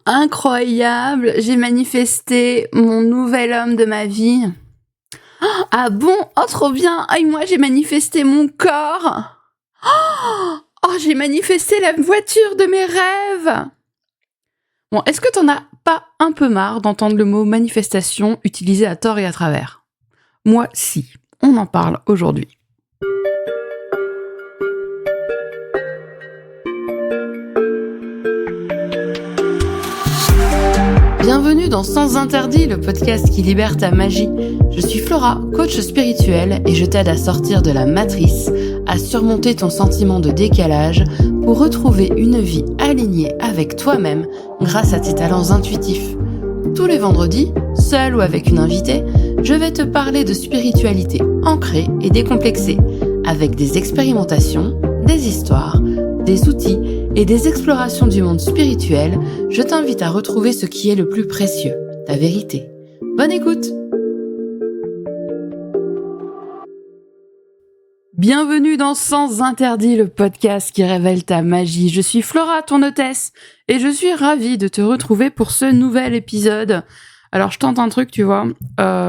incroyable, j'ai manifesté mon nouvel homme de ma vie. Ah bon? Oh, trop bien! Ah, et moi, j'ai manifesté mon corps. Oh, j'ai manifesté la voiture de mes rêves. Bon, est-ce que t'en as pas un peu marre d'entendre le mot manifestation utilisé à tort et à travers? Moi, si. On en parle aujourd'hui. Bienvenue dans Sans Interdit, le podcast qui libère ta magie. Je suis Flora, coach spirituel, et je t'aide à sortir de la matrice, à surmonter ton sentiment de décalage pour retrouver une vie alignée avec toi-même grâce à tes talents intuitifs. Tous les vendredis, seul ou avec une invitée, je vais te parler de spiritualité ancrée et décomplexée, avec des expérimentations, des histoires, des outils et des explorations du monde spirituel. Je t'invite à retrouver ce qui est le plus précieux, ta vérité. Bonne écoute! Bienvenue dans Sans Interdit, le podcast qui révèle ta magie. Je suis Flora, ton hôtesse, et je suis ravie de te retrouver pour ce nouvel épisode. Alors, je tente un truc, tu vois.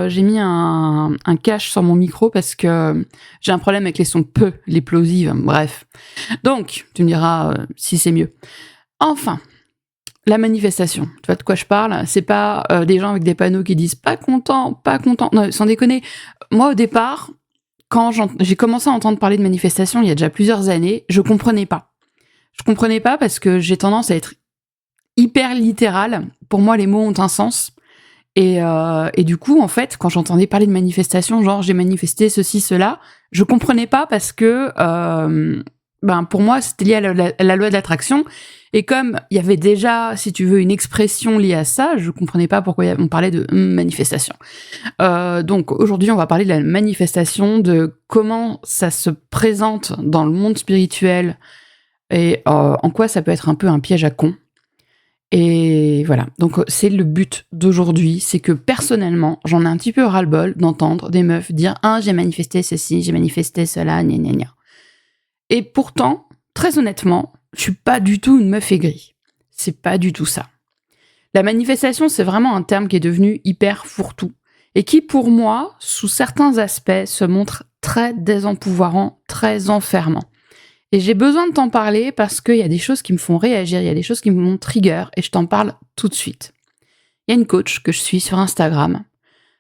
J'ai mis un cache sur mon micro parce que j'ai un problème avec les sons les plosives, bref. Donc, tu me diras si c'est mieux. Enfin, la manifestation. Tu vois de quoi je parle? C'est pas des gens avec des panneaux qui disent pas content, pas content. Non, sans déconner. Moi, au départ, quand j'ai commencé à entendre parler de manifestation il y a déjà plusieurs années, je comprenais pas. Je comprenais pas parce que j'ai tendance à être hyper littérale. Pour moi, les mots ont un sens. Et du coup, en fait, quand j'entendais parler de manifestation, genre j'ai manifesté ceci, cela, je comprenais pas parce que pour moi, c'était lié à la loi de l'attraction. Et comme il y avait déjà, si tu veux, une expression liée à ça, je comprenais pas pourquoi on parlait de manifestation. Donc aujourd'hui, on va parler de la manifestation, de comment ça se présente dans le monde spirituel et en quoi ça peut être un peu un piège à con. Et voilà, donc c'est le but d'aujourd'hui, c'est que personnellement, j'en ai un petit peu ras-le-bol d'entendre des meufs dire « Ah, j'ai manifesté ceci, j'ai manifesté cela, gna gna gna ». Et pourtant, très honnêtement, je suis pas du tout une meuf aigrie. C'est pas du tout ça. La manifestation, c'est vraiment un terme qui est devenu hyper fourre-tout et qui, pour moi, sous certains aspects, se montre très désempouvoirant, très enfermant. Et j'ai besoin de t'en parler parce qu'il y a des choses qui me font réagir, il y a des choses qui me trigger, et je t'en parle tout de suite. Il y a une coach que je suis sur Instagram,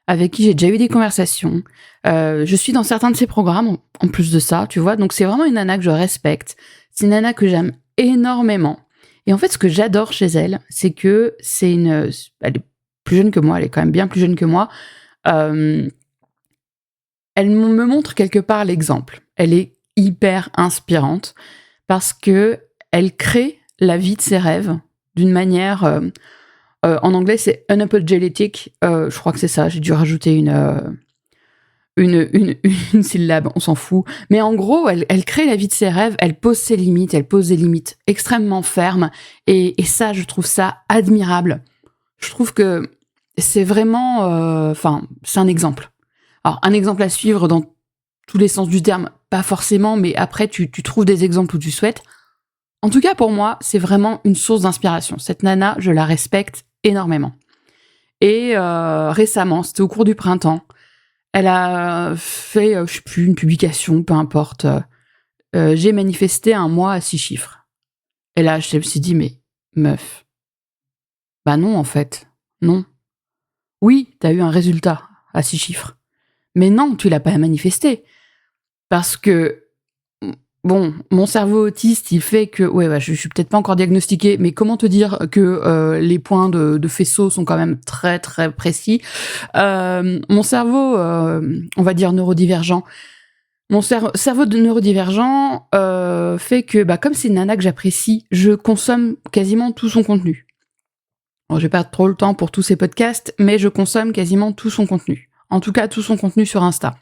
avec qui j'ai déjà eu des conversations. Je suis dans certains de ses programmes, en plus de ça, tu vois. Donc c'est vraiment une nana que je respecte. C'est une nana que j'aime énormément. Et en fait, ce que j'adore chez elle, c'est que elle est plus jeune que moi, elle est quand même bien plus jeune que moi. Elle me montre quelque part l'exemple. Elle est hyper inspirante parce que elle crée la vie de ses rêves d'une manière en anglais c'est unapologetic, je crois que c'est ça, j'ai dû rajouter une syllabe, on s'en fout, mais en gros elle crée la vie de ses rêves, elle pose ses limites, elle pose des limites extrêmement fermes et ça je trouve ça admirable. Je trouve que c'est vraiment c'est un exemple. Alors un exemple à suivre dans tous les sens du terme, pas forcément, mais après, tu trouves des exemples où tu souhaites. En tout cas, pour moi, c'est vraiment une source d'inspiration. Cette nana, je la respecte énormément. Et récemment, c'était au cours du printemps, elle a fait, je sais plus, une publication, peu importe. J'ai manifesté un mois à 6 chiffres. Et là, je me suis dit, mais meuf, bah non, en fait, non. Oui, t'as eu un résultat à 6 chiffres. Mais non, tu l'as pas manifesté. Parce que, bon, mon cerveau autiste, il fait que... je suis peut-être pas encore diagnostiquée, mais comment te dire que les points de faisceau sont quand même très, très précis. Mon cerveau, on va dire neurodivergent, mon cerveau de neurodivergent fait que, comme c'est une nana que j'apprécie, je consomme quasiment tout son contenu. Alors, j'ai pas trop le temps pour tous ces podcasts, mais je consomme quasiment tout son contenu. En tout cas, tout son contenu sur Insta.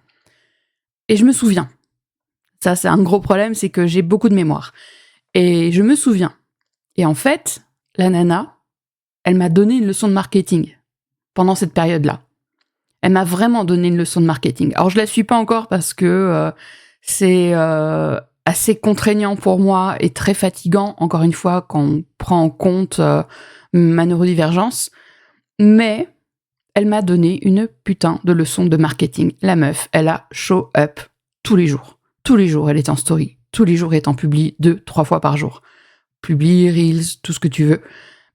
Et je me souviens. Ça, c'est un gros problème, c'est que j'ai beaucoup de mémoire. Et je me souviens. Et en fait, la nana, elle m'a donné une leçon de marketing pendant cette période-là. Elle m'a vraiment donné une leçon de marketing. Alors, je la suis pas encore parce que c'est assez contraignant pour moi et très fatigant, encore une fois, quand on prend en compte ma neurodivergence, mais elle m'a donné une putain de leçon de marketing. La meuf, elle a show up tous les jours. Tous les jours, elle est en story. Tous les jours, elle est en publi 2-3 fois par jour. Publi, Reels, tout ce que tu veux.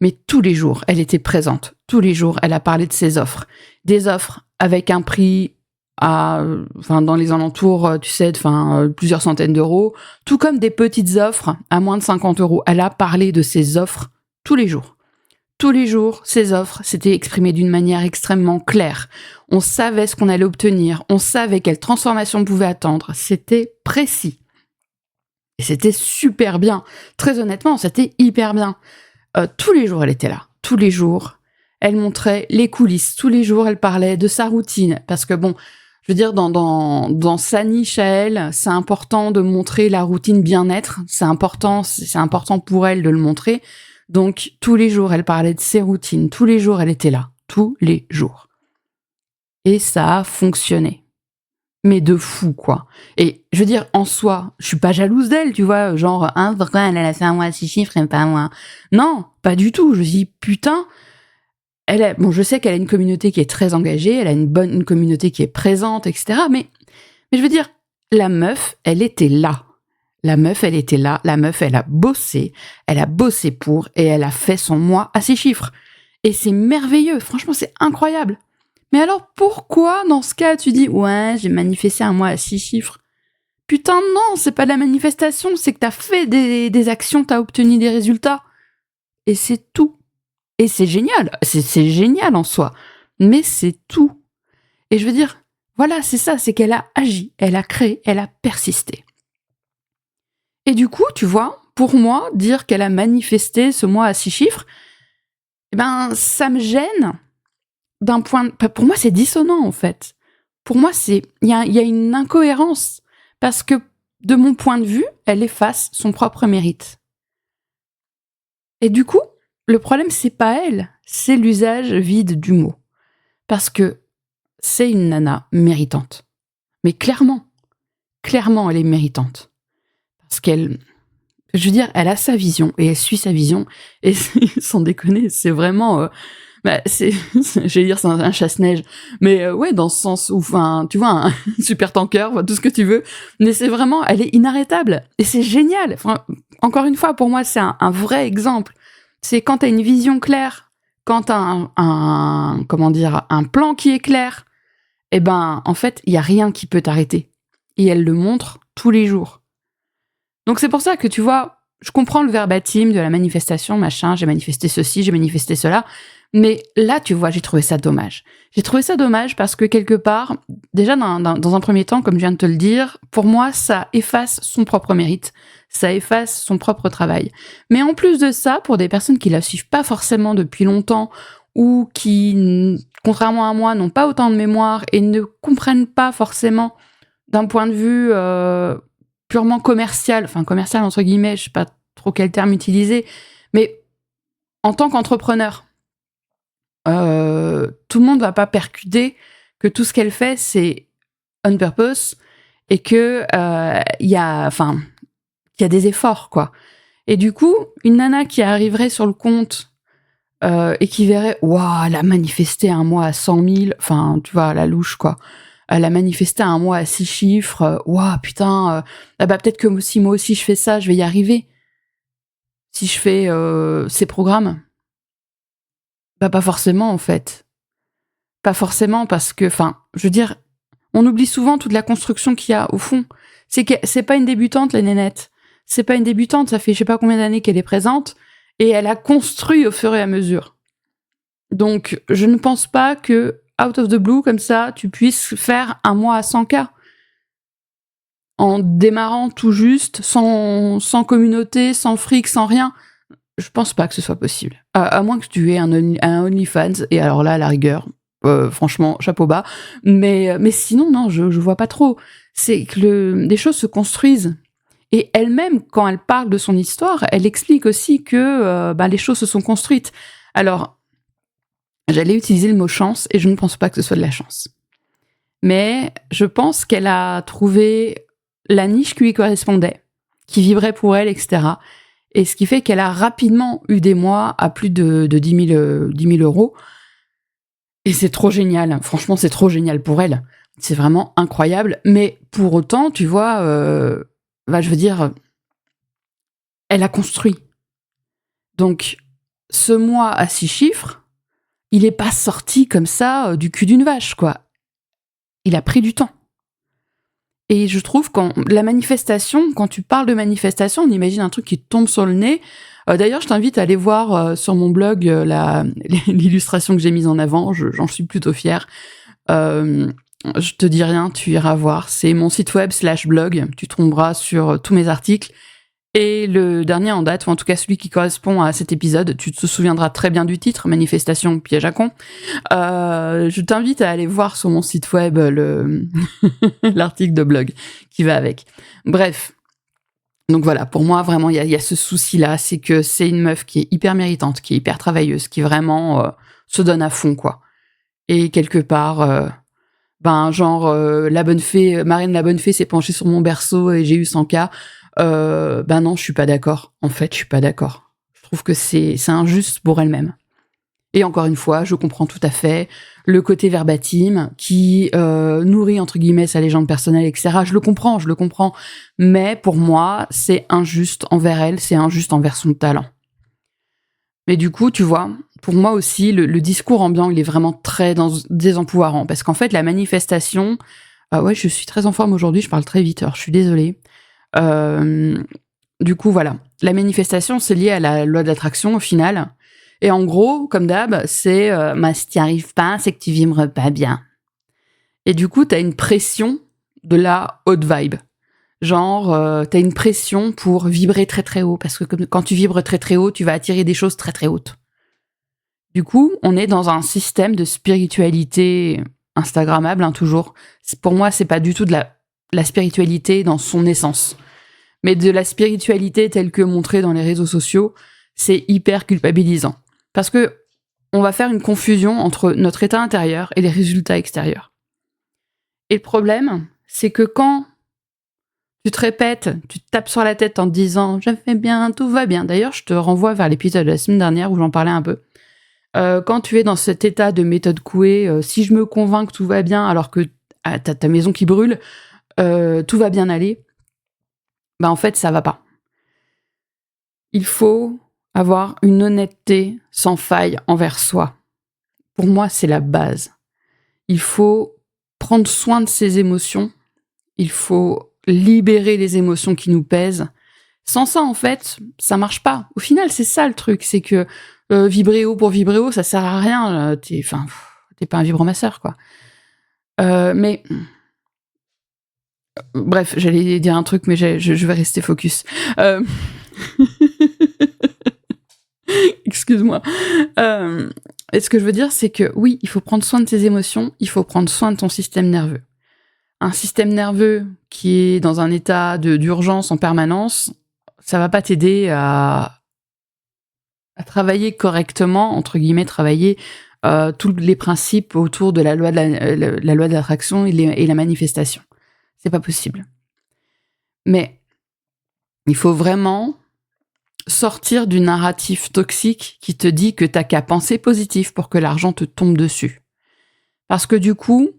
Mais tous les jours, elle était présente. Tous les jours, elle a parlé de ses offres. Des offres avec un prix dans les alentours, tu sais, plusieurs centaines d'euros. Tout comme des petites offres à moins de 50 euros. Elle a parlé de ses offres tous les jours. Tous les jours, ces offres s'étaient exprimées d'une manière extrêmement claire. On savait ce qu'on allait obtenir, on savait quelle transformation on pouvait attendre. C'était précis. Et c'était super bien. Très honnêtement, c'était hyper bien. Tous les jours, elle était là. Tous les jours, elle montrait les coulisses. Tous les jours, elle parlait de sa routine. Parce que bon, je veux dire, dans sa niche à elle, c'est important de montrer la routine bien-être. C'est important pour elle de le montrer. Donc, tous les jours, elle parlait de ses routines. Tous les jours, elle était là. Tous les jours. Et ça a fonctionné. Mais de fou, quoi. Et je veux dire, en soi, je suis pas jalouse d'elle, tu vois. Genre, pourquoi elle a fait un mois à 6 chiffres et pas moi? Non, pas du tout. Je dis, putain, je sais qu'elle a une communauté qui est très engagée, elle a une communauté qui est présente, etc. Mais je veux dire, la meuf, elle était là. La meuf, elle était là. La meuf, elle a bossé pour, et elle a fait son mois à 6 chiffres. Et c'est merveilleux. Franchement, c'est incroyable. Mais alors, pourquoi, dans ce cas, tu dis, ouais, j'ai manifesté un mois à 6 chiffres? Putain, non, c'est pas de la manifestation, c'est que t'as fait des actions, t'as obtenu des résultats. Et c'est tout. Et c'est génial. C'est génial en soi. Mais c'est tout. Et je veux dire, voilà, c'est ça, c'est qu'elle a agi, elle a créé, elle a persisté. Et du coup, tu vois, pour moi, dire qu'elle a manifesté ce mois à 6 chiffres, ça me gêne d'un point... Pour moi, c'est dissonant, en fait. Pour moi, il y a une incohérence. Parce que, de mon point de vue, elle efface son propre mérite. Et du coup, le problème, c'est pas elle, c'est l'usage vide du mot. Parce que c'est une nana méritante. Mais clairement, elle est méritante. Parce qu'elle... Je veux dire, elle a sa vision, et elle suit sa vision, et sans déconner, c'est vraiment... je vais dire c'est un chasse-neige, mais ouais, dans ce sens où, tu vois, un super tanker, tout ce que tu veux, mais c'est vraiment, elle est inarrêtable, et c'est génial. Encore une fois, pour moi, c'est un vrai exemple. C'est quand t'as une vision claire, quand t'as un plan qui est clair, en fait, il y a rien qui peut t'arrêter. Et elle le montre tous les jours. Donc c'est pour ça que, tu vois, je comprends le verbatim de la manifestation, machin, j'ai manifesté ceci, j'ai manifesté cela, mais là, tu vois, j'ai trouvé ça dommage. J'ai trouvé ça dommage parce que quelque part, déjà dans un premier temps, comme je viens de te le dire, pour moi, ça efface son propre mérite, ça efface son propre travail. Mais en plus de ça, pour des personnes qui la suivent pas forcément depuis longtemps ou qui, contrairement à moi, n'ont pas autant de mémoire et ne comprennent pas forcément d'un point de vue purement commercial entre guillemets, je sais pas trop quel terme utiliser, mais en tant qu'entrepreneur, tout le monde va pas percuter que tout ce qu'elle fait, c'est on purpose et que il y a des efforts, quoi. Et du coup, une nana qui arriverait sur le compte et qui verrait, waouh, elle a manifesté un mois à 100 000, tu vois, la louche, quoi. Elle a manifesté un mois à 6 chiffres, waouh, putain, peut-être que si moi aussi je fais ça, je vais y arriver. Si je fais ces programmes. Pas forcément, en fait. Pas forcément, parce que, je veux dire, on oublie souvent toute la construction qu'il y a au fond. C'est que c'est pas une débutante, la nénette. C'est pas une débutante, ça fait je sais pas combien d'années qu'elle est présente, et elle a construit au fur et à mesure. Donc, je ne pense pas que, out of the blue, comme ça, tu puisses faire un mois à 100K. En démarrant tout juste, sans communauté, sans fric, sans rien. Je pense pas que ce soit possible. À moins que tu aies un OnlyFans, et alors là, à la rigueur, franchement, chapeau bas. Mais sinon, non, je vois pas trop. C'est que les choses se construisent. Et elle-même, quand elle parle de son histoire, elle explique aussi que les choses se sont construites. Alors, j'allais utiliser le mot chance, et je ne pense pas que ce soit de la chance. Mais je pense qu'elle a trouvé la niche qui lui correspondait, qui vibrait pour elle, etc. Et ce qui fait qu'elle a rapidement eu des mois à plus de 10 000 euros. Et c'est trop génial. Franchement, c'est trop génial pour elle. C'est vraiment incroyable. Mais pour autant, tu vois, je veux dire, elle a construit. Donc, ce mois à 6 chiffres, il n'est pas sorti comme ça du cul d'une vache, quoi. Il a pris du temps. Et je trouve quand tu parles de manifestation, on imagine un truc qui te tombe sur le nez. D'ailleurs, je t'invite à aller voir sur mon blog l'illustration que j'ai mise en avant. J'en suis plutôt fière. Je te dis rien, tu iras voir. C'est mon site web /blog. Tu tomberas sur tous mes articles. Et le dernier en date, ou en tout cas celui qui correspond à cet épisode, tu te souviendras très bien du titre, Manifestation piège à con. Je t'invite à aller voir sur mon site web l'article de blog qui va avec. Bref. Donc voilà, pour moi, vraiment, il y a ce souci-là, c'est que c'est une meuf qui est hyper méritante, qui est hyper travailleuse, qui vraiment se donne à fond, quoi. Et quelque part, la bonne fée, Marine la bonne fée s'est penchée sur mon berceau et j'ai eu 100K. Non, je suis pas d'accord. En fait, je suis pas d'accord. Je trouve que c'est injuste pour elle-même. Et encore une fois, je comprends tout à fait le côté verbatim qui nourrit, entre guillemets, sa légende personnelle, etc. Je le comprends. Mais pour moi, c'est injuste envers elle, c'est injuste envers son talent. Mais du coup, tu vois, pour moi aussi, le discours ambiant, il est vraiment très désempouvoirant. Parce qu'en fait, la manifestation... je suis très en forme aujourd'hui, je parle très vite, alors je suis désolée. Du coup, voilà. La manifestation, c'est lié à la loi de l'attraction, au final. Et en gros, comme d'hab, c'est si t'y arrives pas, c'est que tu vibres pas bien. Et du coup, t'as une pression de la haute vibe. Genre, t'as une pression pour vibrer très très haut. Parce que quand tu vibres très très haut, tu vas attirer des choses très très hautes. Du coup, on est dans un système de spiritualité instagrammable, toujours. Pour moi, c'est pas du tout de la spiritualité dans son essence. Mais de la spiritualité telle que montrée dans les réseaux sociaux, c'est hyper culpabilisant. Parce que on va faire une confusion entre notre état intérieur et les résultats extérieurs. Et le problème, c'est que quand tu te répètes, tu te tapes sur la tête en te disant « je fais bien, tout va bien ». D'ailleurs, je te renvoie vers l'épisode de la semaine dernière où j'en parlais un peu. Quand tu es dans cet état de méthode Coué, si je me convainc que tout va bien alors que t'as ta maison qui brûle, tout va bien aller, en fait, ça va pas. Il faut avoir une honnêteté sans faille envers soi. Pour moi, c'est la base. Il faut prendre soin de ses émotions. Il faut libérer les émotions qui nous pèsent. Sans ça, en fait, ça marche pas. Au final, c'est ça le truc, c'est que vibrer haut pour vibrer haut, ça sert à rien. T'es pas un vibromasseur, quoi. Bref, j'allais dire un truc, mais je vais rester focus. Excuse-moi. Et ce que je veux dire, c'est que oui, il faut prendre soin de ses émotions, il faut prendre soin de ton système nerveux. Un système nerveux qui est dans un état d'urgence en permanence, ça va pas t'aider à travailler correctement, entre guillemets, travailler tous les principes autour de la loi de l'attraction et la manifestation. C'est pas possible. Mais il faut vraiment sortir du narratif toxique qui te dit que t'as qu'à penser positif pour que l'argent te tombe dessus. Parce que du coup,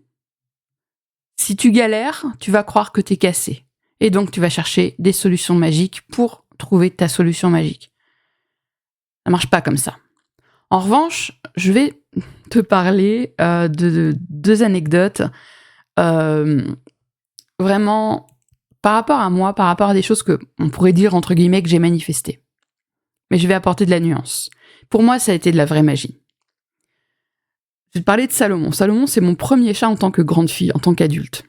si tu galères, tu vas croire que t'es cassé. Et donc, tu vas chercher des solutions magiques pour trouver ta solution magique. Ça marche pas comme ça. En revanche, je vais te parler de 2 anecdotes vraiment par rapport à moi, par rapport à des choses que on pourrait dire entre guillemets que j'ai manifestées. Mais je vais apporter de la nuance. Pour moi, ça a été de la vraie magie. Je vais te parler de Salomon. Salomon, c'est mon premier chat en tant que grande fille, en tant qu'adulte.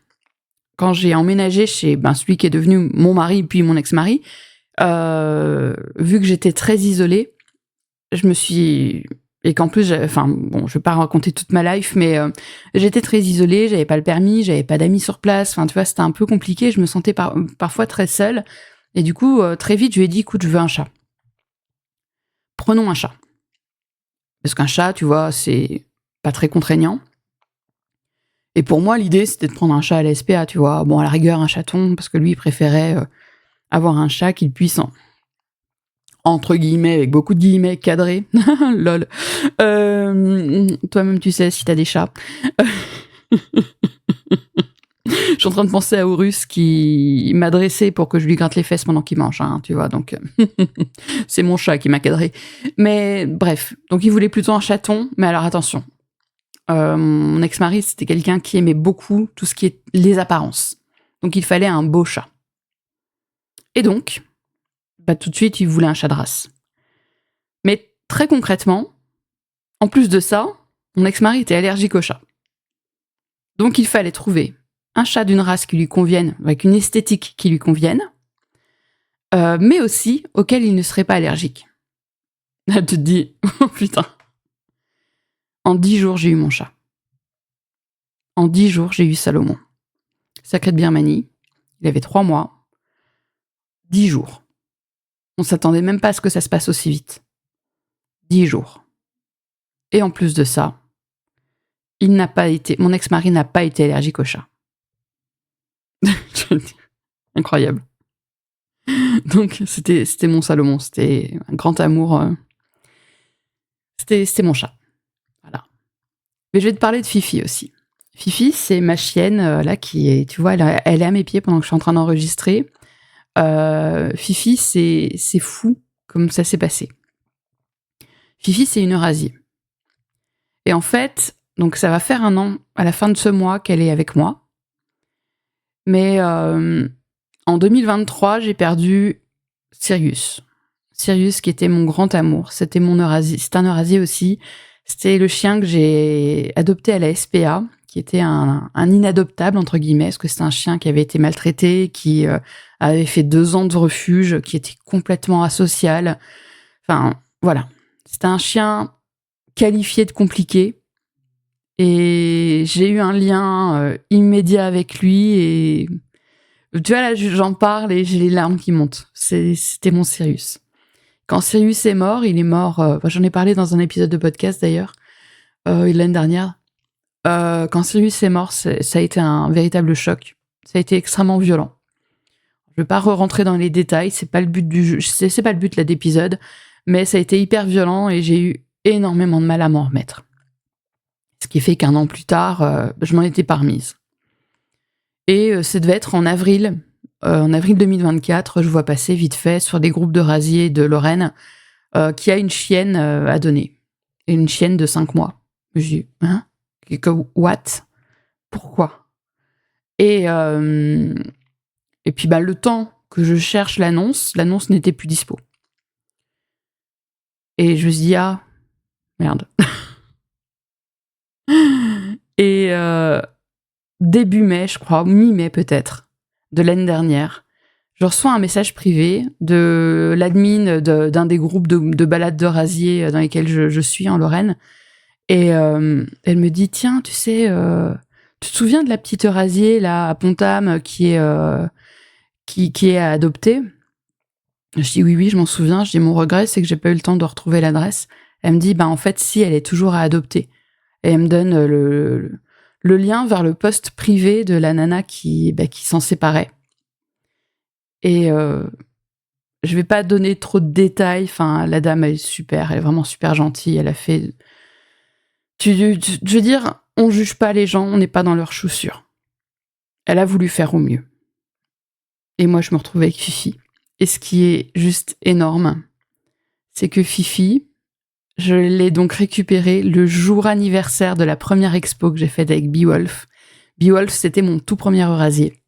Quand j'ai emménagé chez celui qui est devenu mon mari puis mon ex-mari, vu que j'étais très isolée, je me suis... Et qu'en plus, je vais pas raconter toute ma life, mais j'étais très isolée, j'avais pas le permis, j'avais pas d'amis sur place, enfin, tu vois, c'était un peu compliqué, je me sentais parfois très seule. Et du coup, très vite, je lui ai dit, écoute, je veux un chat. Prenons un chat. Parce qu'un chat, tu vois, c'est pas très contraignant. Et pour moi, l'idée, c'était de prendre un chat à la SPA, tu vois. Bon, à la rigueur, un chaton, parce que lui, il préférait avoir un chat qu'il puisse entre guillemets, avec beaucoup de guillemets cadrés. Lol. Toi-même, tu sais si t'as des chats. Je suis en train de penser à Horus qui m'a dressé pour que je lui gratte les fesses pendant qu'il mange, hein, tu vois, donc c'est mon chat qui m'a cadré. Mais bref, donc il voulait plutôt un chaton, mais alors attention, mon ex-mari, c'était quelqu'un qui aimait beaucoup tout ce qui est les apparences. Donc il fallait un beau chat. Et donc, tout de suite, il voulait un chat de race. Mais très concrètement, en plus de ça, mon ex-mari était allergique au chat. Donc il fallait trouver un chat d'une race qui lui convienne, avec une esthétique qui lui convienne, mais aussi auquel il ne serait pas allergique. Là, tu te dis, oh putain. En 10 jours, j'ai eu mon chat. En 10 jours, j'ai eu Salomon. Sacré de Birmanie. Il avait 3 mois. 10 jours. On s'attendait même pas à ce que ça se passe aussi vite. 10 jours. Et en plus de ça, mon ex-mari n'a pas été allergique au chat. Incroyable. Donc, c'était mon Salomon. C'était un grand amour. C'était mon chat. Voilà. Mais je vais te parler de Fifi aussi. Fifi, c'est ma chienne, là, qui est, tu vois, elle est à mes pieds pendant que je suis en train d'enregistrer. Fifi, c'est fou comme ça s'est passé. Fifi, c'est une Eurasie. Et en fait, donc ça va faire 1 an à la fin de ce mois qu'elle est avec moi. Mais en 2023, j'ai perdu Sirius. Sirius, qui était mon grand amour. C'était mon Eurasie. C'est un Eurasie aussi. C'était le chien que j'ai adopté à la SPA, qui était un inadoptable, entre guillemets, parce que c'était un chien qui avait été maltraité, qui avait fait 2 ans de refuge, qui était complètement asocial. Enfin, voilà. C'était un chien qualifié de compliqué. Et j'ai eu un lien immédiat avec lui. Et tu vois, là, j'en parle et j'ai les larmes qui montent. C'était mon Sirius. Quand Sirius est mort, il est mort... j'en ai parlé dans un épisode de podcast, d'ailleurs, l'année dernière. Quand Sirius est mort, ça a été un véritable choc. Ça a été extrêmement violent. Je ne vais pas rentrer dans les détails, c'est pas le but du jeu, c'est pas le but là d'épisode, mais ça a été hyper violent et j'ai eu énormément de mal à m'en remettre. Ce qui fait qu'1 an plus tard, je m'en étais pas remise. Et ça devait être en avril 2024, je vois passer vite fait sur des groupes de rasiers de Lorraine qui a une chienne à donner. Et une chienne de 5 mois. J'ai dit, hein? What? Pourquoi? Et puis le temps que je cherche l'annonce n'était plus dispo. Et je me suis dit, ah, merde. Et début mai, je crois, mi-mai peut-être, de l'année dernière, je reçois un message privé de l'admin d'un des groupes de balades de rasiers dans lesquels je suis en Lorraine. Et elle me dit, tiens, tu sais, tu te souviens de la petite Eurasier là à Pontam qui est adoptée? Je dis oui, je m'en souviens. Je dis mon regret, c'est que j'ai pas eu le temps de retrouver l'adresse. Elle me dit, en fait, si, elle est toujours à adopter. Et elle me donne le lien vers le poste privé de la nana qui s'en séparait. Et je vais pas donner trop de détails. Enfin, la dame, elle est super. Elle est vraiment super gentille. Elle a fait... Je veux dire, on juge pas les gens, on n'est pas dans leurs chaussures. Elle a voulu faire au mieux. Et moi, je me retrouvais avec Fifi. Et ce qui est juste énorme, c'est que Fifi, je l'ai donc récupérée le jour anniversaire de la première expo que j'ai faite avec Beowulf. Beowulf, c'était mon tout premier Eurasier.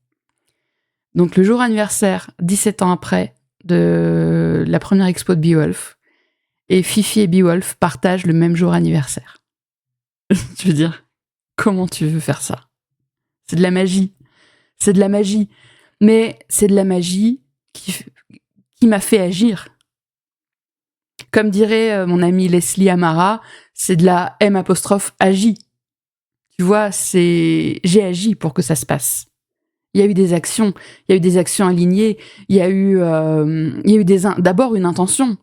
Donc le jour anniversaire, 17 ans après, de la première expo de Beowulf. Et Fifi et Beowulf partagent le même jour anniversaire. Je veux dire, comment tu veux faire ça? C'est de la magie. C'est de la magie. Mais c'est de la magie qui m'a fait agir. Comme dirait mon amie Leslie Amara, c'est de la M''agi. Tu vois, j'ai agi pour que ça se passe. Il y a eu des actions alignées. Il y a eu d'abord une intention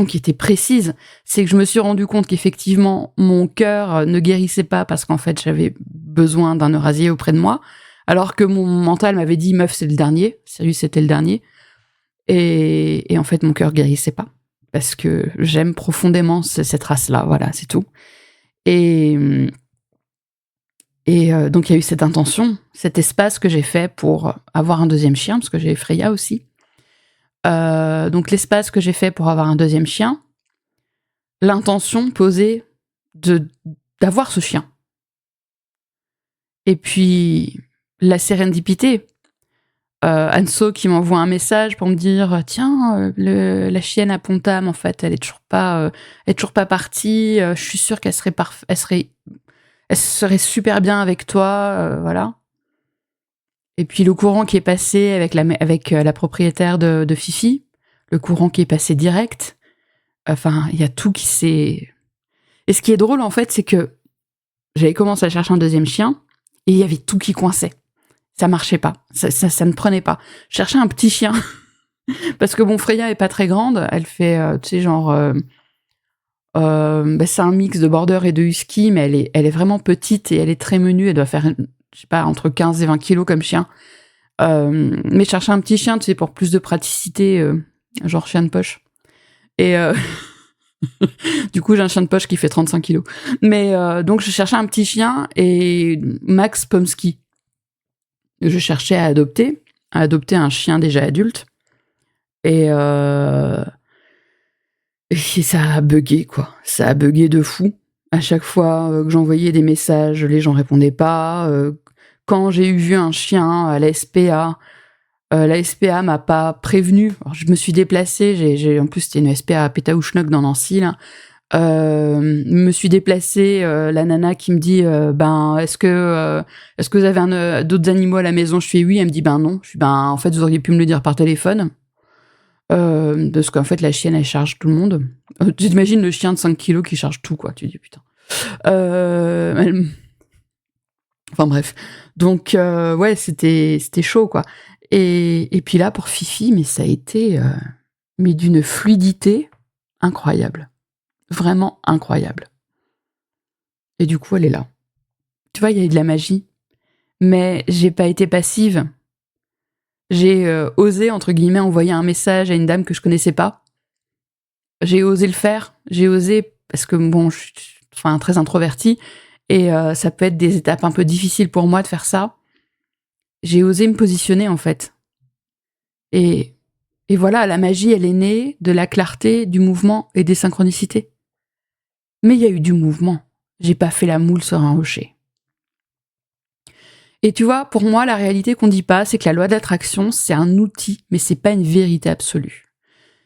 qui était précise. C'est que je me suis rendu compte qu'effectivement mon cœur ne guérissait pas parce qu'en fait j'avais besoin d'un Eurasier auprès de moi, alors que mon mental m'avait dit meuf c'est le dernier, Sirius c'était le dernier, et en fait mon cœur guérissait pas. parce que j'aime profondément cette race-là, voilà, c'est tout. Et donc il y a eu cette intention, cet espace que j'ai fait pour avoir un deuxième chien, parce que j'ai Freya aussi. Donc l'espace que j'ai fait pour avoir un deuxième chien, l'intention posée d'avoir ce chien. Et puis la sérendipité. Anso qui m'envoie un message pour me dire tiens, la chienne à Pontam, en fait, elle est toujours pas partie. Je suis sûre qu'elle elle serait super bien avec toi, voilà. Et puis le courant qui est passé avec la propriétaire de Fifi, le courant qui est passé direct. Enfin, il y a tout qui s'est. Et ce qui est drôle en fait, c'est que j'avais commencé à chercher un deuxième chien et il y avait tout qui coinçait. Ça marchait pas, ça ne prenait pas. Je cherchais un petit chien parce que bon, Freya est pas très grande, elle fait tu sais genre c'est un mix de border et de husky, mais elle est vraiment petite et elle est très menue, elle doit faire je sais pas entre 15 et 20 kilos comme chien. Mais je cherchais un petit chien, tu sais, pour plus de praticité, genre chien de poche. Et du coup, j'ai un chien de poche qui fait 35 kilos. Mais donc je cherchais un petit chien et Max Pomsky. Je cherchais à adopter un chien déjà adulte. Et ça a bugué, quoi. Ça a bugué de fou. À chaque fois que j'envoyais des messages, les gens répondaient pas. Quand j'ai vu un chien à la SPA m'a pas prévenu. Alors, je me suis déplacée. En plus, c'était une SPA à Pétaouchnok dans Nancy, là. Me suis déplacée, la nana qui me dit est-ce que vous avez d'autres animaux à la maison? Je fais oui, elle me dit non. Je suis en fait vous auriez pu me le dire par téléphone, parce qu'en fait la chienne elle charge tout le monde. Tu t'imagines le chien de 5 kilos qui charge tout, quoi. Tu dis putain. Enfin bref, donc ouais, c'était chaud, quoi. Et puis là pour Fifi, mais ça a été mais d'une fluidité incroyable. Vraiment incroyable. Et du coup, elle est là. Tu vois, il y a eu de la magie. Mais j'ai pas été passive. J'ai osé, entre guillemets, envoyer un message à une dame que je connaissais pas. J'ai osé le faire. J'ai osé, parce que bon, je suis très introvertie. Et ça peut être des étapes un peu difficiles pour moi de faire ça. J'ai osé me positionner, en fait. Et voilà, la magie, elle est née de la clarté, du mouvement et des synchronicités. Mais il y a eu du mouvement. J'ai pas fait la moule sur un rocher. Et tu vois, pour moi, la réalité qu'on dit pas, c'est que la loi d'attraction, c'est un outil, mais c'est pas une vérité absolue.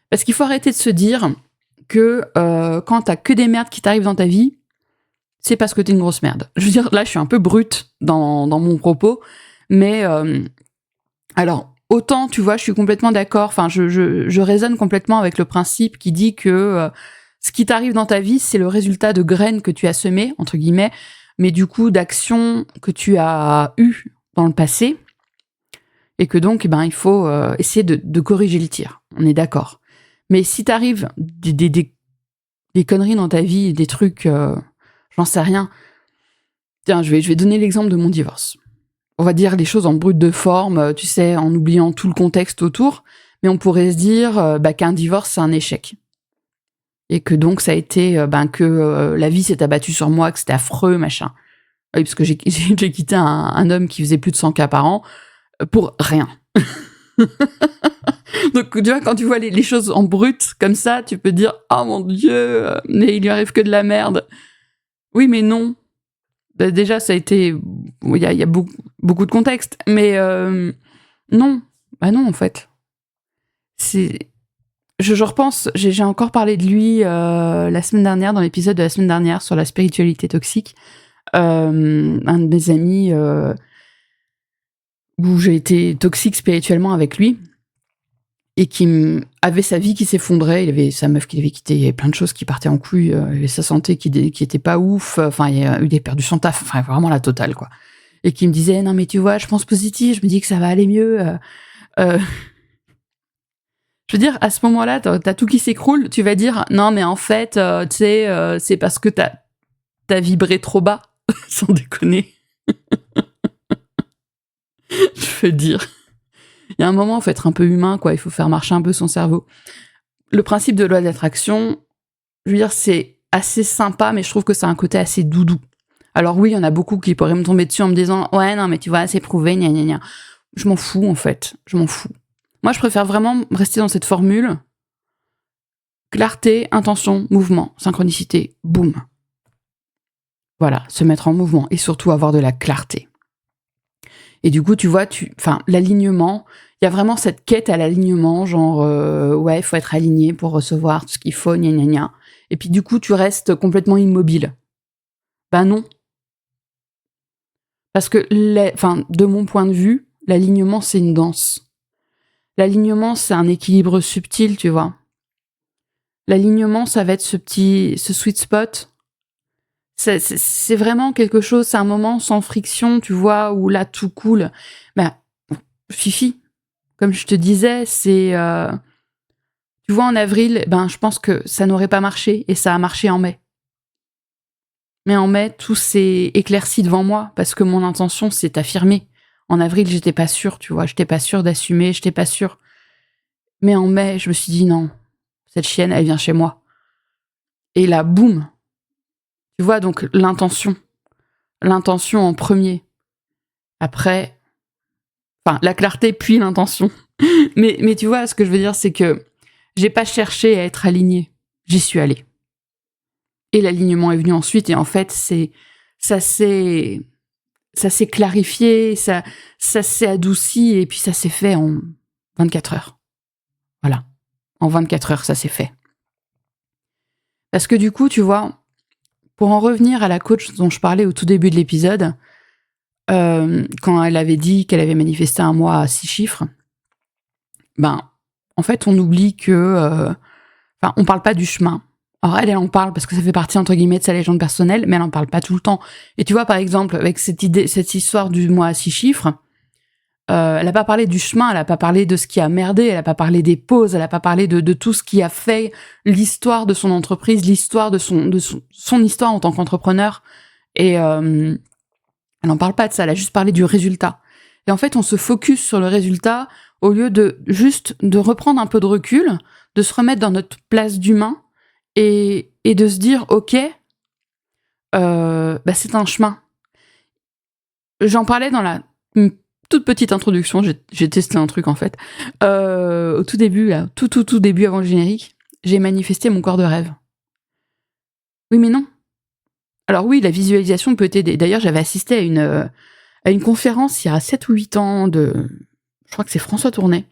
Parce qu'il faut arrêter de se dire que quand t'as que des merdes qui t'arrivent dans ta vie, c'est parce que t'es une grosse merde. Je veux dire, là, je suis un peu brute dans mon propos, mais alors, autant, tu vois, je suis complètement d'accord, enfin, je résonne complètement avec le principe qui dit que ce qui t'arrive dans ta vie, c'est le résultat de graines que tu as semées, entre guillemets, mais du coup, d'actions que tu as eues dans le passé, et que donc, il faut essayer de corriger le tir. On est d'accord. Mais si t'arrives des conneries dans ta vie, des trucs, j'en sais rien. Tiens, je vais donner l'exemple de mon divorce. On va dire les choses en brut de forme, tu sais, en oubliant tout le contexte autour, mais on pourrait se dire qu'un divorce, c'est un échec. Et que donc, ça a été que la vie s'est abattue sur moi, que c'était affreux, machin. Oui, parce que j'ai quitté un homme qui faisait plus de 100 cas par an pour rien. Donc, tu vois, quand tu vois les choses en brut, comme ça, tu peux dire « Oh mon Dieu, mais il lui arrive que de la merde !» Oui, mais non. Déjà, ça a été... Il y a beaucoup de contexte. Mais non. Bah non, en fait. Je repense, j'ai encore parlé de lui la semaine dernière, dans l'épisode de la semaine dernière, sur la spiritualité toxique. Un de mes amis... où j'ai été toxique spirituellement avec lui, et qui avait sa vie qui s'effondrait, il avait sa meuf qui l'avait quitté, il y avait plein de choses qui partaient en couille, il avait sa santé qui était pas ouf, enfin il a perdu son taf, enfin vraiment la totale, quoi. Et qui me disait non mais tu vois, je pense positif, je me dis que ça va aller mieux. Je veux dire, à ce moment-là, t'as tout qui s'écroule, tu vas dire non mais en fait, tu sais, c'est parce que t'as vibré trop bas, sans déconner. Je veux dire. Il y a un moment, il faut être un peu humain, quoi. Il faut faire marcher un peu son cerveau. le principe de loi d'attraction, je veux dire, c'est assez sympa, mais je trouve que c'est un côté assez doudou. Alors oui, il y en a beaucoup qui pourraient me tomber dessus en me disant « Ouais, non, mais tu vois, c'est prouvé, gna gna gna ». Je m'en fous, en fait. Je m'en fous. Moi, je préfère vraiment rester dans cette formule. Clarté, intention, mouvement, synchronicité, boum. Voilà, se mettre en mouvement et surtout avoir de la clarté. Et du coup, tu vois, l'alignement, il y a vraiment cette quête à l'alignement, genre, ouais, il faut être aligné pour recevoir tout ce qu'il faut, gna gna gna. Et puis du coup, tu restes complètement immobile. Ben non. Parce que, de mon point de vue, l'alignement, c'est une danse. L'alignement, c'est un équilibre subtil, tu vois. L'alignement, ça va être ce sweet spot. C'est vraiment quelque chose, c'est un moment sans friction, tu vois, où là, tout coule. Ben, fifi, comme je te disais, tu vois, en avril, je pense que ça n'aurait pas marché, et ça a marché en mai. Mais en mai, tout s'est éclairci devant moi, parce que mon intention s'est affirmée. En avril, j'étais pas sûre, tu vois, j'étais pas sûre d'assumer, j'étais pas sûre. Mais en mai, je me suis dit non, cette chienne, elle vient chez moi. Et là, boum. Tu vois, donc l'intention en premier. Après, la clarté puis l'intention. mais tu vois, ce que je veux dire, c'est que j'ai pas cherché à être alignée. J'y suis allée. Et l'alignement est venu ensuite, et en fait, ça s'est clarifié, ça s'est adouci, et puis ça s'est fait en 24 heures. Voilà. En 24 heures, ça s'est fait. Parce que du coup, tu vois, pour en revenir à la coach dont je parlais au tout début de l'épisode, quand elle avait dit qu'elle avait manifesté un mois à 6 chiffres, en fait, on oublie que... on parle pas du chemin. Alors elle en parle parce que ça fait partie, entre guillemets, de sa légende personnelle, mais elle en parle pas tout le temps. Et tu vois, par exemple, avec cette histoire du mois à 6 chiffres, elle a pas parlé du chemin, elle a pas parlé de ce qui a merdé, elle a pas parlé des pauses, elle a pas parlé de tout ce qui a fait l'histoire de son entreprise, l'histoire de son histoire en tant qu'entrepreneur. Et elle en parle pas de ça, elle a juste parlé du résultat. Et en fait, on se focus sur le résultat au lieu de juste de reprendre un peu de recul, de se remettre dans notre place d'humain et de se dire, ok, c'est un chemin. J'en parlais dans la toute petite introduction, j'ai testé un truc en fait. Au tout début, là, tout début avant le générique, j'ai manifesté mon corps de rêve. Oui, mais non. Alors oui, la visualisation peut t'aider. D'ailleurs, j'avais assisté à une conférence il y a 7 ou 8 ans je crois que c'est François Tournet.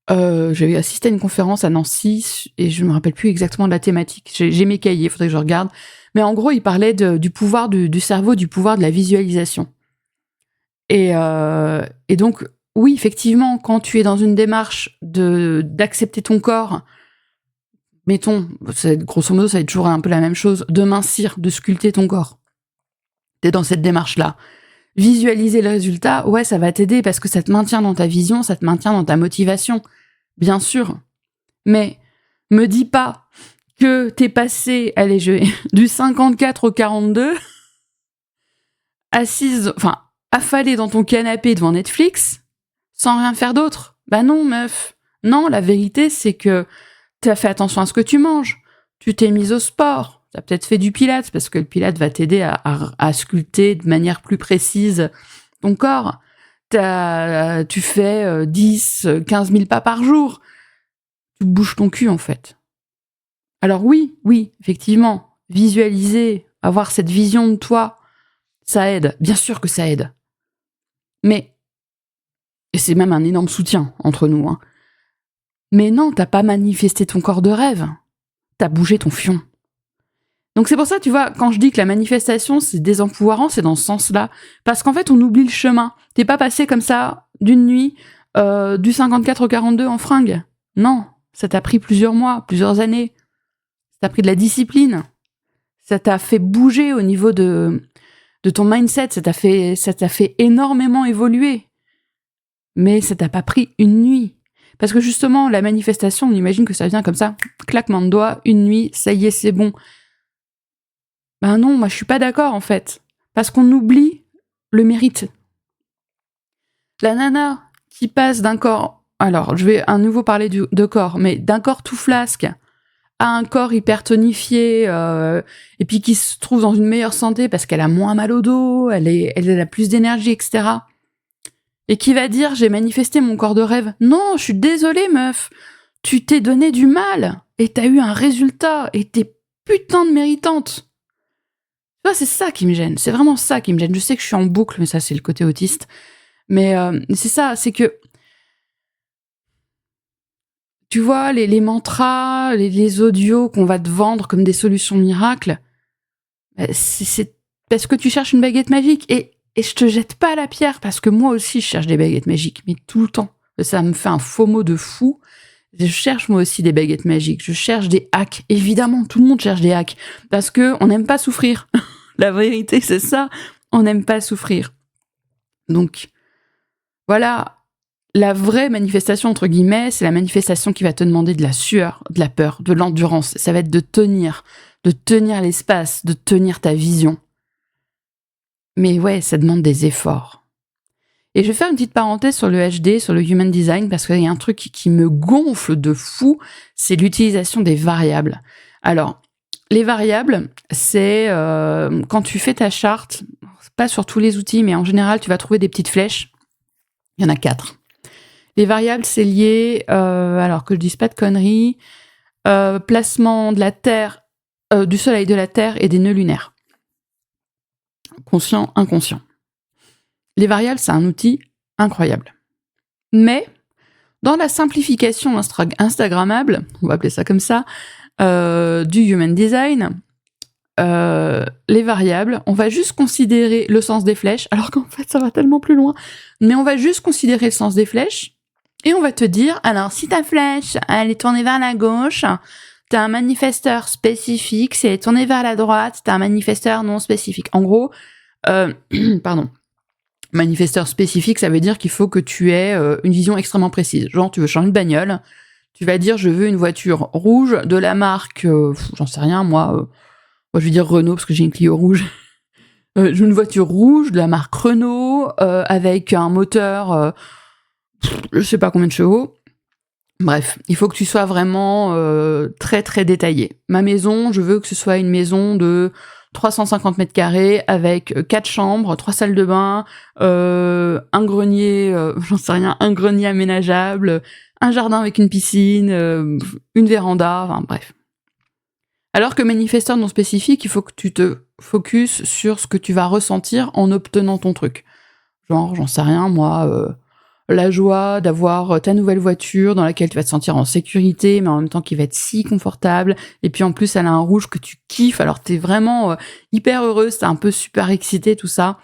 J'avais assisté à une conférence à Nancy et je me rappelle plus exactement de la thématique. J'ai mes cahiers, faudrait que je regarde. Mais en gros, il parlait du pouvoir du cerveau, du pouvoir de la visualisation. Et donc, oui, effectivement, quand tu es dans une démarche d'accepter ton corps, mettons, grosso modo, ça va être toujours un peu la même chose, de mincir, de sculpter ton corps. T'es dans cette démarche-là. Visualiser le résultat, ouais, ça va t'aider parce que ça te maintient dans ta vision, ça te maintient dans ta motivation. Bien sûr. Mais me dis pas que t'es passé, allez, du 54 au 42, assise, affalée dans ton canapé devant Netflix, sans rien faire d'autre. Bah non, meuf. Non, la vérité, c'est que t'as fait attention à ce que tu manges. Tu t'es mise au sport. T'as peut-être fait du pilates, parce que le pilates va t'aider à sculpter de manière plus précise ton corps. Tu fais 10, 15 000 pas par jour. Tu bouges ton cul, en fait. Alors oui, effectivement, visualiser, avoir cette vision de toi, ça aide. Bien sûr que ça aide. Mais, et c'est même un énorme soutien entre nous, hein. Mais non, t'as pas manifesté ton corps de rêve. T'as bougé ton fion. Donc c'est pour ça, tu vois, quand je dis que la manifestation, c'est désempouvoirant, c'est dans ce sens-là. Parce qu'en fait, on oublie le chemin. T'es pas passé comme ça, d'une nuit, du 54 au 42 en fringue. Non, ça t'a pris plusieurs mois, plusieurs années. Ça t'a pris de la discipline. Ça t'a fait bouger au niveau de ton mindset. Ça t'a fait énormément évoluer. Mais ça t'a pas pris une nuit. Parce que justement, la manifestation, on imagine que ça vient comme ça, claquement de doigts, une nuit, ça y est, c'est bon. Ben non, moi je suis pas d'accord en fait. Parce qu'on oublie le mérite. La nana qui passe d'un corps alors je vais à nouveau parler de corps, mais d'un corps tout flasque à un corps hyper tonifié, et puis qui se trouve dans une meilleure santé parce qu'elle a moins mal au dos, elle a plus d'énergie, etc. Et qui va dire j'ai manifesté mon corps de rêve. Non, je suis désolée meuf, tu t'es donné du mal et t'as eu un résultat et t'es putain de méritante. Tu vois, c'est ça qui me gêne, c'est vraiment ça qui me gêne. Je sais que je suis en boucle, mais ça c'est le côté autiste. Mais c'est ça, c'est que tu vois, les mantras, les audios qu'on va te vendre comme des solutions miracles, c'est parce que tu cherches une baguette magique. Et je te jette pas la pierre, parce que moi aussi, je cherche des baguettes magiques, mais tout le temps. Ça me fait un FOMO de fou. Je cherche moi aussi des baguettes magiques. Je cherche des hacks. Évidemment, tout le monde cherche des hacks. Parce que on n'aime pas souffrir. La vérité, c'est ça. On n'aime pas souffrir. Donc, voilà. La vraie manifestation, entre guillemets, c'est la manifestation qui va te demander de la sueur, de la peur, de l'endurance. Ça va être de tenir l'espace, de tenir ta vision. Mais ouais, ça demande des efforts. Et je vais faire une petite parenthèse sur le HD, sur le Human Design, parce qu'il y a un truc qui me gonfle de fou, c'est l'utilisation des variables. Alors, les variables, c'est quand tu fais ta charte, pas sur tous les outils, mais en général, tu vas trouver des petites flèches. Il y en a 4. Les variables, c'est lié, alors que je dise pas de conneries, placement de la Terre, du Soleil, de la Terre et des nœuds lunaires. Conscient, inconscient. Les variables, c'est un outil incroyable. Mais, dans la simplification instagrammable, on va appeler ça comme ça, du Human Design, les variables, on va juste considérer le sens des flèches, alors qu'en fait, ça va tellement plus loin. Mais on va juste considérer le sens des flèches, et on va te dire, alors, si ta flèche, elle est tournée vers la gauche, t'as un manifesteur spécifique, si elle est tournée vers la droite, t'as un manifesteur non spécifique. En gros, pardon, manifesteur spécifique, ça veut dire qu'il faut que tu aies une vision extrêmement précise. Genre, tu veux changer de bagnole, tu vas dire, je veux une voiture rouge de la marque, j'en sais rien, moi je vais dire Renault, parce que j'ai une Clio rouge. Je veux une voiture rouge de la marque Renault, avec un moteur... je sais pas combien de chevaux. Bref, il faut que tu sois vraiment très très détaillé. Ma maison, je veux que ce soit une maison de 350 mètres carrés avec 4 chambres, 3 salles de bain, un grenier, j'en sais rien, un grenier aménageable, un jardin avec une piscine, une véranda, enfin bref. Alors que manifesteur non spécifique, il faut que tu te focuses sur ce que tu vas ressentir en obtenant ton truc. Genre, j'en sais rien, moi... la joie d'avoir ta nouvelle voiture dans laquelle tu vas te sentir en sécurité, mais en même temps qui va être si confortable. Et puis en plus, elle a un rouge que tu kiffes, alors t'es vraiment hyper heureuse, t'es un peu super excitée, tout ça.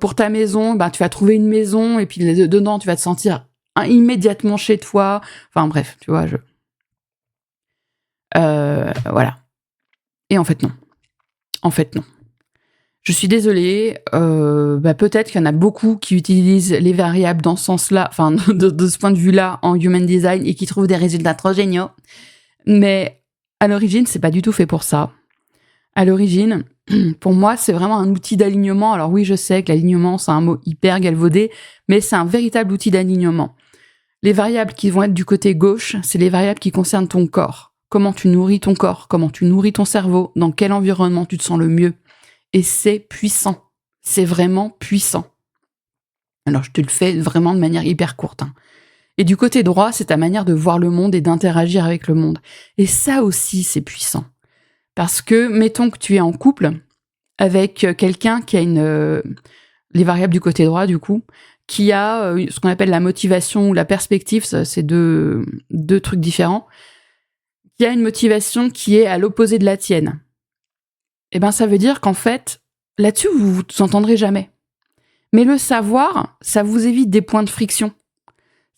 Pour ta maison, bah, tu vas trouver une maison, et puis dedans, tu vas te sentir immédiatement chez toi. Enfin bref, tu vois, voilà. Et en fait, non. En fait, non. Je suis désolée, peut-être qu'il y en a beaucoup qui utilisent les variables dans ce sens-là, enfin de ce point de vue-là en Human Design et qui trouvent des résultats trop géniaux. Mais à l'origine, c'est pas du tout fait pour ça. À l'origine, pour moi, c'est vraiment un outil d'alignement. Alors oui, je sais que l'alignement, c'est un mot hyper galvaudé, mais c'est un véritable outil d'alignement. Les variables qui vont être du côté gauche, c'est les variables qui concernent ton corps. Comment tu nourris ton corps, comment tu nourris ton cerveau, dans quel environnement tu te sens le mieux. Et c'est puissant. C'est vraiment puissant. Alors, je te le fais vraiment de manière hyper courte. Et du côté droit, c'est ta manière de voir le monde et d'interagir avec le monde. Et ça aussi, c'est puissant. Parce que, mettons que tu es en couple avec quelqu'un qui a les variables du côté droit, du coup, qui a ce qu'on appelle la motivation ou la perspective, c'est deux trucs différents, qui a une motivation qui est à l'opposé de la tienne. Eh ben, ça veut dire qu'en fait, là-dessus, vous vous entendrez jamais. Mais le savoir, ça vous évite des points de friction.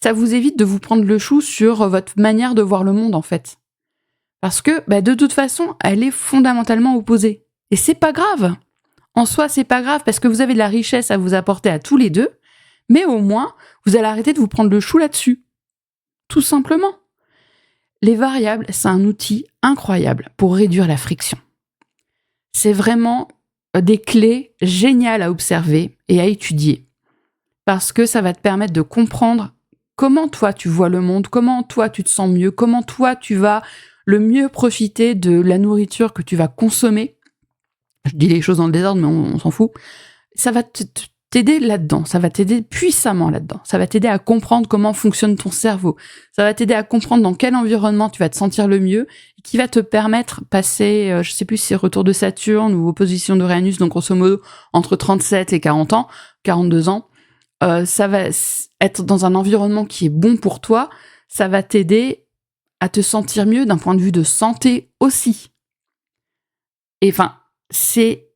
Ça vous évite de vous prendre le chou sur votre manière de voir le monde, en fait. Parce que, de toute façon, elle est fondamentalement opposée. Et c'est pas grave. En soi, c'est pas grave, parce que vous avez de la richesse à vous apporter à tous les deux, mais au moins, vous allez arrêter de vous prendre le chou là-dessus. Tout simplement. Les variables, c'est un outil incroyable pour réduire la friction. C'est vraiment des clés géniales à observer et à étudier. Parce que ça va te permettre de comprendre comment toi tu vois le monde, comment toi tu te sens mieux, comment toi tu vas le mieux profiter de la nourriture que tu vas consommer. Je dis les choses dans le désordre, mais on s'en fout. Ça va t'aider là-dedans, ça va t'aider puissamment là-dedans. Ça va t'aider à comprendre comment fonctionne ton cerveau. Ça va t'aider à comprendre dans quel environnement tu vas te sentir le mieux, et qui va te permettre passer, je sais plus si c'est retour de Saturne ou opposition d'Uranus, donc grosso modo entre 37 et 40 ans, 42 ans. Ça va être dans un environnement qui est bon pour toi. Ça va t'aider à te sentir mieux d'un point de vue de santé aussi. Et enfin, c'est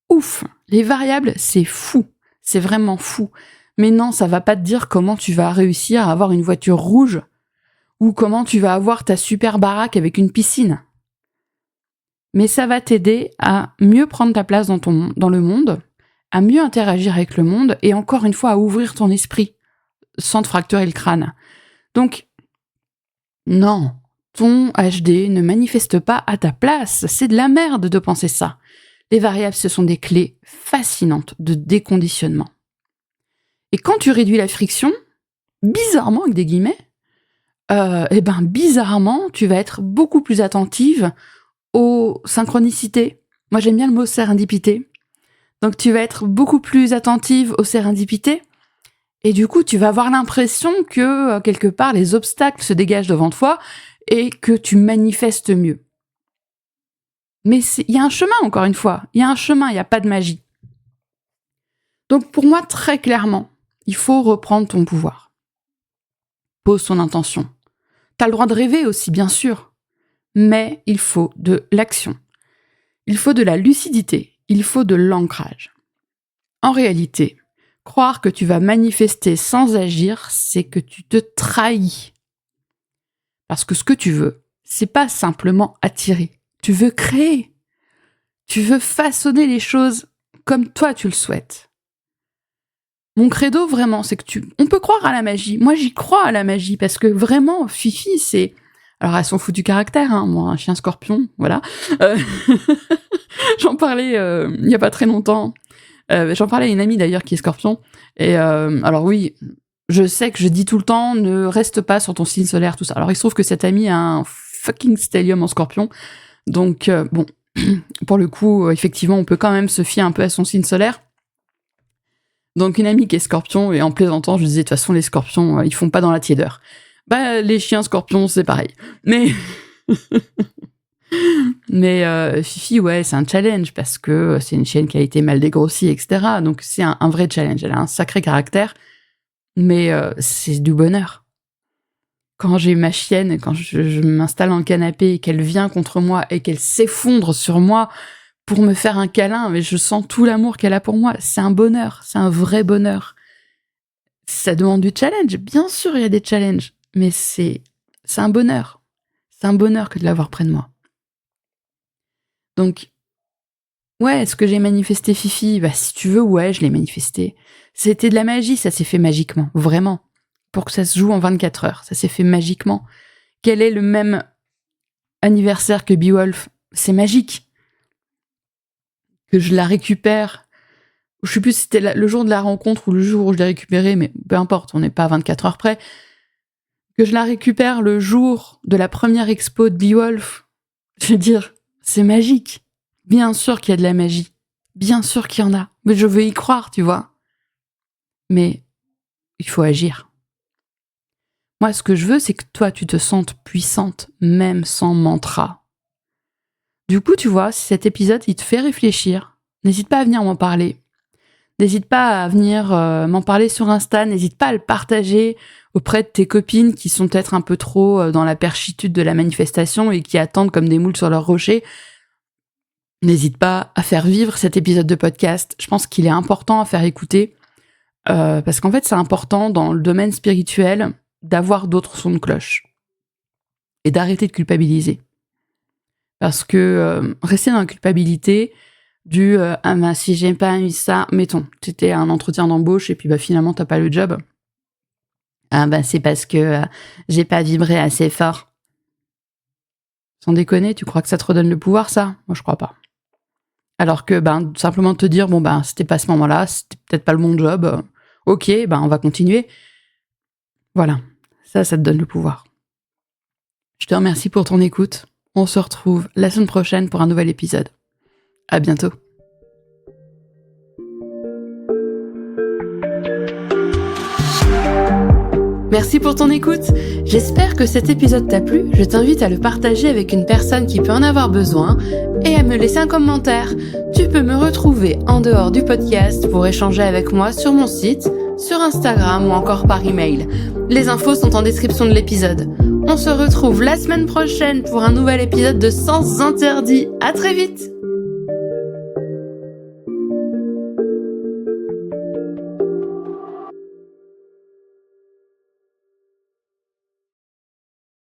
ouf. Les variables, c'est fou. C'est vraiment fou. Mais non, ça va pas te dire comment tu vas réussir à avoir une voiture rouge ou comment tu vas avoir ta super baraque avec une piscine. Mais ça va t'aider à mieux prendre ta place dans le monde, à mieux interagir avec le monde et encore une fois à ouvrir ton esprit sans te fracturer le crâne. Donc, non, ton HD ne manifeste pas à ta place. C'est de la merde de penser ça. Les variables, ce sont des clés fascinantes de déconditionnement. Et quand tu réduis la friction, bizarrement, avec des guillemets, bizarrement, tu vas être beaucoup plus attentive aux synchronicités. Moi, j'aime bien le mot sérendipité. Donc, tu vas être beaucoup plus attentive aux sérendipités. Et du coup, tu vas avoir l'impression que, quelque part, les obstacles se dégagent devant toi et que tu manifestes mieux. Mais il y a un chemin, encore une fois. Il y a un chemin, il n'y a pas de magie. Donc, pour moi, très clairement, il faut reprendre ton pouvoir. Pose ton intention. T'as le droit de rêver aussi, bien sûr. Mais il faut de l'action. Il faut de la lucidité. Il faut de l'ancrage. En réalité, croire que tu vas manifester sans agir, c'est que tu te trahis. Parce que ce que tu veux, c'est pas simplement attirer. Tu veux créer. Tu veux façonner les choses comme toi tu le souhaites. Mon credo, vraiment, c'est que on peut croire à la magie. Moi, j'y crois à la magie parce que vraiment, Fifi, c'est... Alors, elles sont foutues caractère, hein. Moi, un chien scorpion, voilà. J'en parlais il y a pas très longtemps. J'en parlais à une amie, d'ailleurs, qui est scorpion. Et alors oui, je sais que je dis tout le temps, ne reste pas sur ton signe solaire, tout ça. Alors, il se trouve que cette amie a un fucking stellium en scorpion. Donc, bon, pour le coup, effectivement, on peut quand même se fier un peu à son signe solaire. Donc une amie qui est scorpion, et en plaisantant, je disais, de toute façon, les scorpions, ils font pas dans la tiédeur. Bah, les chiens scorpions, c'est pareil. Mais... Mais Fifi, ouais, c'est un challenge, parce que c'est une chienne qui a été mal dégrossie, etc. Donc c'est un vrai challenge. Elle a un sacré caractère, mais c'est du bonheur. Quand j'ai ma chienne, quand je m'installe en canapé, et qu'elle vient contre moi, et qu'elle s'effondre sur moi, pour me faire un câlin, mais je sens tout l'amour qu'elle a pour moi. C'est un bonheur, c'est un vrai bonheur. Ça demande du challenge, bien sûr il y a des challenges, mais c'est un bonheur. C'est un bonheur que de l'avoir près de moi. Donc, ouais, est-ce que j'ai manifesté Fifi ? Bah si tu veux, ouais, je l'ai manifesté. C'était de la magie, ça s'est fait magiquement, vraiment. Pour que ça se joue en 24 heures, ça s'est fait magiquement. Quel est le même anniversaire que Beowulf ? C'est magique. Que je la récupère. Je sais plus si c'était le jour de la rencontre ou le jour où je l'ai récupérée, mais peu importe, on n'est pas à 24 heures près. Que je la récupère le jour de la première expo de Beowulf. Je veux dire, c'est magique. Bien sûr qu'il y a de la magie. Bien sûr qu'il y en a. Mais je veux y croire, tu vois. Mais il faut agir. Moi, ce que je veux, c'est que toi, tu te sentes puissante, même sans mantra. Du coup, tu vois, si cet épisode, il te fait réfléchir, n'hésite pas à venir m'en parler. N'hésite pas à venir m'en parler sur Insta, n'hésite pas à le partager auprès de tes copines qui sont peut-être un peu trop dans la perchitude de la manifestation et qui attendent comme des moules sur leur rocher. N'hésite pas à faire vivre cet épisode de podcast. Je pense qu'il est important à faire écouter parce qu'en fait, c'est important dans le domaine spirituel d'avoir d'autres sons de cloche et d'arrêter de culpabiliser. Parce que rester dans la culpabilité ah ben si j'ai pas eu ça, mettons, t'étais à un entretien d'embauche et puis bah finalement t'as pas le job. Ah ben c'est parce que j'ai pas vibré assez fort. Sans déconner, tu crois que ça te redonne le pouvoir, ça ? Moi je crois pas. Alors que simplement te dire c'était pas ce moment-là, c'était peut-être pas le bon job. Ok, on va continuer. Voilà, ça te donne le pouvoir. Je te remercie pour ton écoute. On se retrouve la semaine prochaine pour un nouvel épisode. À bientôt. Merci pour ton écoute. J'espère que cet épisode t'a plu. Je t'invite à le partager avec une personne qui peut en avoir besoin et à me laisser un commentaire. Tu peux me retrouver en dehors du podcast pour échanger avec moi sur mon site, sur Instagram ou encore par email. Les infos sont en description de l'épisode. On se retrouve la semaine prochaine pour un nouvel épisode de Sens Interdit. À très vite!